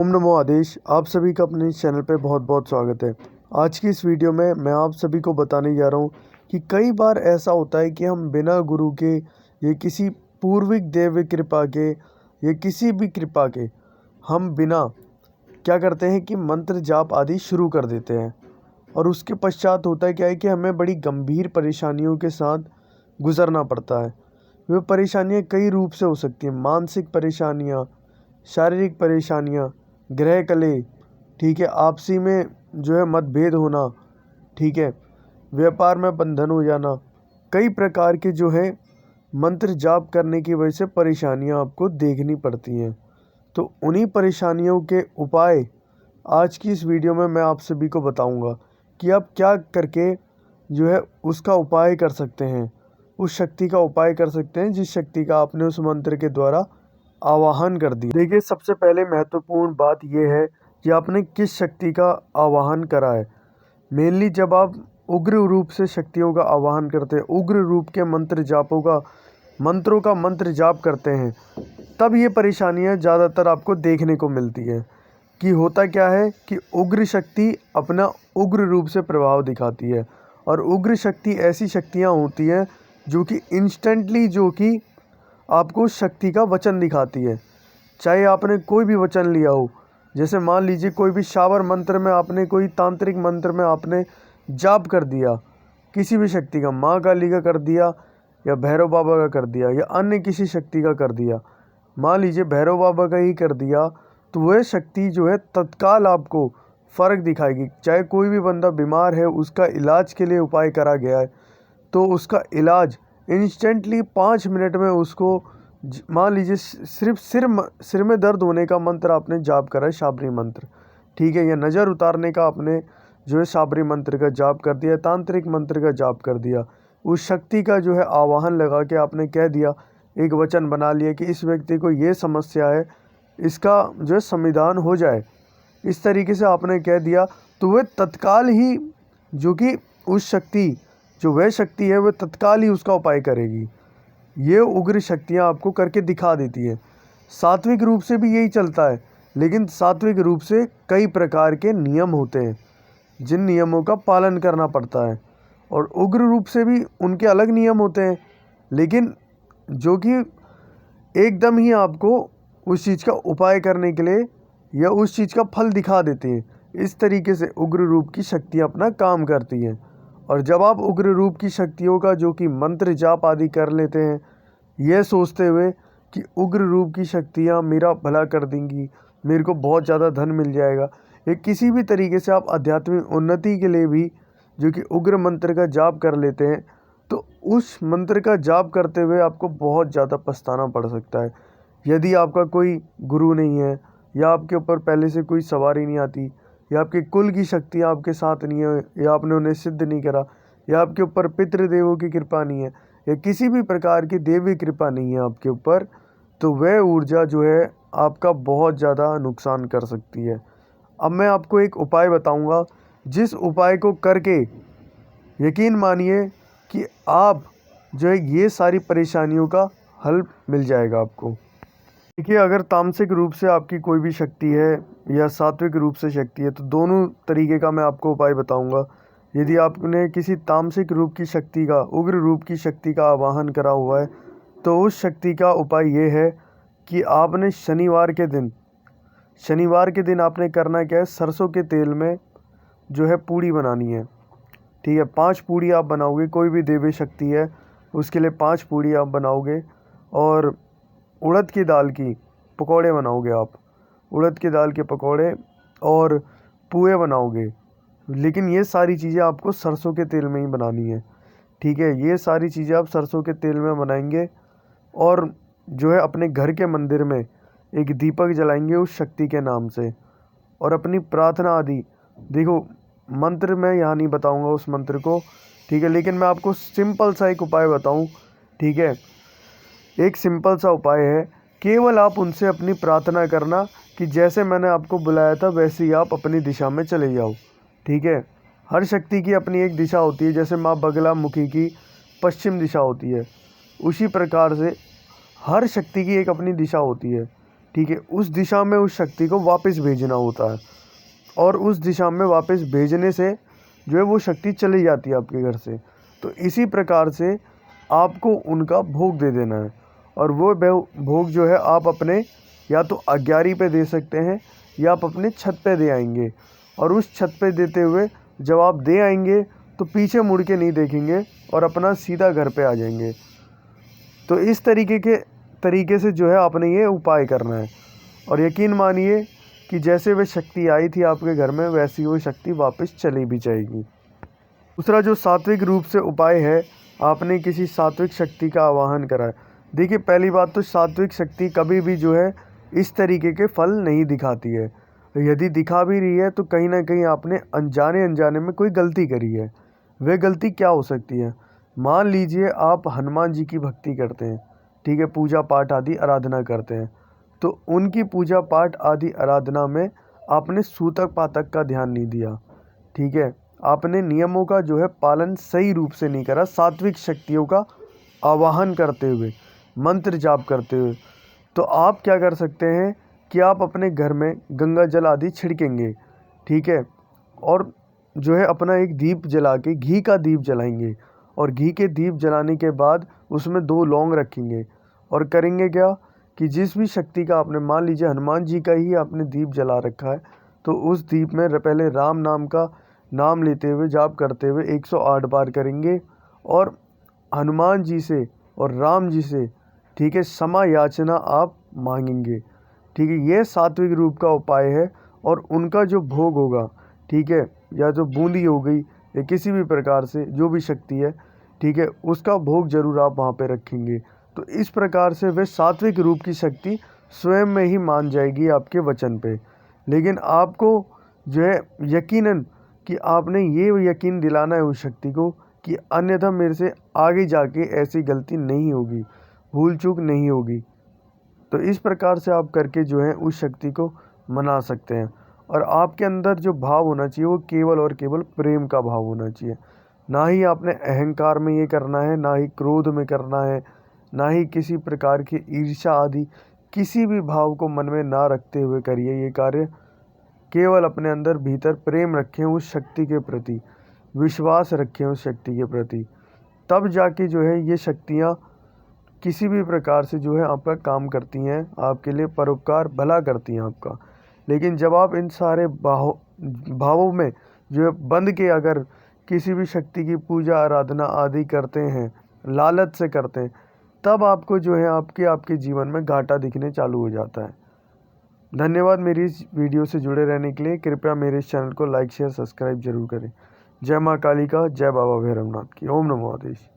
ओम नमो आदेश। आप सभी का अपने इस चैनल पे बहुत बहुत स्वागत है। आज की इस वीडियो में मैं आप सभी को बताने जा रहा हूँ कि कई बार ऐसा होता है कि हम बिना गुरु के या किसी पूर्विक देव कृपा के या किसी भी कृपा के हम बिना क्या करते हैं कि मंत्र जाप आदि शुरू कर देते हैं। और उसके पश्चात होता है क्या है कि हमें बड़ी गंभीर परेशानियों के साथ गुजरना पड़ता है। वे परेशानियाँ कई रूप से हो सकती हैं। मानसिक परेशानियाँ, शारीरिक परेशानियाँ, ग्रह कले, ठीक है, आपसी में जो है मतभेद होना, ठीक है, व्यापार में बंधन हो जाना, कई प्रकार के जो है मंत्र जाप करने की वजह से परेशानियां आपको देखनी पड़ती हैं। तो उन्हीं परेशानियों के उपाय आज की इस वीडियो में मैं आप सभी को बताऊंगा कि आप क्या करके जो है उसका उपाय कर सकते हैं, उस शक्ति का उपाय कर सकते हैं जिस शक्ति का आपने उस मंत्र के द्वारा आवाहन कर दिया। देखिए, सबसे पहले महत्वपूर्ण बात यह है कि आपने किस शक्ति का आवाहन करा है। मेनली जब आप उग्र रूप से शक्तियों का आवाहन करते हैं, उग्र रूप के मंत्रों का मंत्र जाप करते हैं, तब ये परेशानियां ज़्यादातर आपको देखने को मिलती है। कि होता क्या है कि उग्र शक्ति अपना उग्र रूप से प्रभाव दिखाती है। और उग्र शक्ति ऐसी शक्तियां होती हैं जो कि इंस्टेंटली जो कि आपको शक्ति का वचन दिखाती है। चाहे आपने कोई भी वचन लिया हो, जैसे मान लीजिए कोई भी शावर मंत्र में आपने, कोई तांत्रिक मंत्र में आपने जाप कर दिया, किसी भी शक्ति का, माँ काली का कर दिया या भैरव बाबा का कर दिया या अन्य किसी शक्ति का कर दिया, मान लीजिए भैरव बाबा का ही कर दिया, तो वह शक्ति जो है तत्काल आपको फ़र्क दिखाएगी। चाहे कोई भी बंदा बीमार है, उसका इलाज के लिए उपाय करा गया है, तो उसका इलाज इंस्टेंटली 5 मिनट में उसको, मान लीजिए सिर्फ सिर में दर्द होने का मंत्र आपने जाप करा है, शाबरी मंत्र, ठीक है, या नज़र उतारने का आपने जो है शाबरी मंत्र का जाप कर दिया, तांत्रिक मंत्र का जाप कर दिया, उस शक्ति का जो है आवाहन लगा के आपने कह दिया, एक वचन बना लिया कि इस व्यक्ति को ये समस्या है, इसका जो है समाधान हो जाए, इस तरीके से आपने कह दिया, तो वह तत्काल ही जो कि उस शक्ति, जो वह शक्ति है, वह तत्काल ही उसका उपाय करेगी। ये उग्र शक्तियाँ आपको करके दिखा देती है। सात्विक रूप से भी यही चलता है, लेकिन सात्विक रूप से कई प्रकार के नियम होते हैं जिन नियमों का पालन करना पड़ता है। और उग्र रूप से भी उनके अलग नियम होते हैं, लेकिन जो कि एकदम ही आपको उस चीज़ का उपाय करने के लिए या उस चीज़ का फल दिखा देते हैं। इस तरीके से उग्र रूप की शक्तियाँ अपना काम करती हैं। और जब आप उग्र रूप की शक्तियों का जो कि मंत्र जाप आदि कर लेते हैं, यह सोचते हुए कि उग्र रूप की शक्तियाँ मेरा भला कर देंगी, मेरे को बहुत ज़्यादा धन मिल जाएगा, या किसी भी तरीके से आप आध्यात्मिक उन्नति के लिए भी जो कि उग्र मंत्र का जाप कर लेते हैं, तो उस मंत्र का जाप करते हुए आपको बहुत ज़्यादा पछताना पड़ सकता है। यदि आपका कोई गुरु नहीं है, या आपके ऊपर पहले से कोई सवारी नहीं आती, या आपके कुल की शक्तियाँ आपके साथ नहीं है, या आपने उन्हें सिद्ध नहीं करा, या आपके ऊपर पितृदेवों की कृपा नहीं है, या किसी भी प्रकार की देवी कृपा नहीं है आपके ऊपर, तो वह ऊर्जा जो है आपका बहुत ज़्यादा नुकसान कर सकती है। अब मैं आपको एक उपाय बताऊंगा, जिस उपाय को करके यकीन मानिए कि आप जो है ये सारी परेशानियों का हल मिल जाएगा आपको। देखिए, अगर तामसिक रूप से आपकी कोई भी शक्ति है या सात्विक रूप से शक्ति है, तो दोनों तरीके का मैं आपको उपाय बताऊंगा। यदि आपने किसी तामसिक रूप की शक्ति का, उग्र रूप की शक्ति का आवाहन करा हुआ है, तो उस शक्ति का उपाय ये है कि आपने शनिवार के दिन आपने करना क्या है, सरसों के तेल में जो है पूड़ी बनानी है, ठीक है। 5 पूड़ी आप बनाओगे, कोई भी देवी शक्ति है उसके लिए 5 पूड़ी आप बनाओगे। और उड़द की दाल की पकौड़े बनाओगे आप, उड़द की दाल के पकौड़े और पुए बनाओगे। लेकिन ये सारी चीज़ें आपको सरसों के तेल में ही बनानी है, ठीक है। ये सारी चीज़ें आप सरसों के तेल में बनाएंगे और जो है अपने घर के मंदिर में एक दीपक जलाएंगे उस शक्ति के नाम से, और अपनी प्रार्थना आदि, देखो मंत्र मैं यहाँ नहीं बताऊँगा उस मंत्र को, ठीक है, लेकिन मैं आपको सिंपल सा एक उपाय बताऊँ, ठीक है। एक सिंपल सा उपाय है, केवल आप उनसे अपनी प्रार्थना करना कि जैसे मैंने आपको बुलाया था वैसे ही आप अपनी दिशा में चले जाओ, ठीक है। हर शक्ति की अपनी एक दिशा होती है, जैसे माँ बगलामुखी की पश्चिम दिशा होती है, उसी प्रकार से हर शक्ति की एक अपनी दिशा होती है। ठीक है, उस दिशा में उस शक्ति को वापस भेजना होता है, और उस दिशा में वापस भेजने से जो है वो शक्ति चली जाती है आपके घर से। तो इसी प्रकार से आपको उनका भोग दे देना है, और वो भोग जो है आप अपने या तो अग्यारी पे दे सकते हैं या आप अपने छत पे दे आएंगे। और उस छत पे देते हुए जब आप दे आएंगे तो पीछे मुड़ के नहीं देखेंगे और अपना सीधा घर पे आ जाएंगे। तो इस तरीके से जो है आपने ये उपाय करना है, और यकीन मानिए कि जैसे वह शक्ति आई थी आपके घर में वैसी वो शक्ति वापस चली भी जाएगी। दूसरा जो सात्विक रूप से उपाय है, आपने किसी सात्विक शक्ति का आवाहन करा है। देखिए, पहली बात तो सात्विक शक्ति कभी भी जो है इस तरीके के फल नहीं दिखाती है। यदि दिखा भी रही है तो कहीं ना कहीं आपने अनजाने में कोई गलती करी है। वह गलती क्या हो सकती है? मान लीजिए आप हनुमान जी की भक्ति करते हैं, ठीक है, पूजा पाठ आदि आराधना करते हैं, तो उनकी पूजा पाठ आदि आराधना में आपने सूतक पातक का ध्यान नहीं दिया, ठीक है, आपने नियमों का जो है पालन सही रूप से नहीं करा, सात्विक शक्तियों का आवाहन करते हुए, मंत्र जाप करते हुए। तो आप क्या कर सकते हैं कि आप अपने घर में गंगा जल आदि छिड़केंगे, ठीक है, और जो है अपना एक दीप जला के घी का दीप जलाएंगे, और घी के दीप जलाने के बाद उसमें 2 लौंग रखेंगे, और करेंगे क्या कि जिस भी शक्ति का आपने, मान लीजिए हनुमान जी का ही आपने दीप जला रखा है, तो उस दीप में पहले राम नाम का नाम लेते हुए जाप करते हुए 108 बार करेंगे, और हनुमान जी से और राम जी से, ठीक है, क्षमा याचना आप मांगेंगे, ठीक है। यह सात्विक रूप का उपाय है, और उनका जो भोग होगा, ठीक है, या जो बूंदी हो गई या किसी भी प्रकार से जो भी शक्ति है, ठीक है, उसका भोग जरूर आप वहाँ पे रखेंगे। तो इस प्रकार से वे सात्विक रूप की शक्ति स्वयं में ही मान जाएगी आपके वचन पे। लेकिन आपको जो है यकीनन कि आपने ये यकीन दिलाना है उस शक्ति को कि अन्यथा मेरे से आगे जाके ऐसी गलती नहीं होगी, भूल चूक नहीं होगी। तो इस प्रकार से आप करके जो है उस शक्ति को मना सकते हैं। और आपके अंदर जो भाव होना चाहिए वो केवल और केवल प्रेम का भाव होना चाहिए। ना ही आपने अहंकार में ये करना है, ना ही क्रोध में करना है, ना ही किसी प्रकार की ईर्ष्या आदि किसी भी भाव को मन में ना रखते हुए करिए ये कार्य। केवल अपने अंदर भीतर प्रेम रखें उस शक्ति के प्रति, विश्वास रखें उस शक्ति के प्रति, तब जाके जो है ये शक्तियाँ किसी भी प्रकार से जो है आपका काम करती हैं, आपके लिए परोपकार भला करती हैं आपका। लेकिन जब आप इन सारे भावों में जो है बंद के अगर किसी भी शक्ति की पूजा आराधना आदि करते हैं, लालच से करते हैं, तब आपको जो है आपके जीवन में घाटा दिखने चालू हो जाता है। धन्यवाद मेरी इस वीडियो से जुड़े रहने के लिए। कृपया मेरे इस चैनल को लाइक शेयर सब्सक्राइब जरूर करें। जय माँ काली का, जय बाबा भैरवनाथ की। ओम नमो आदेश।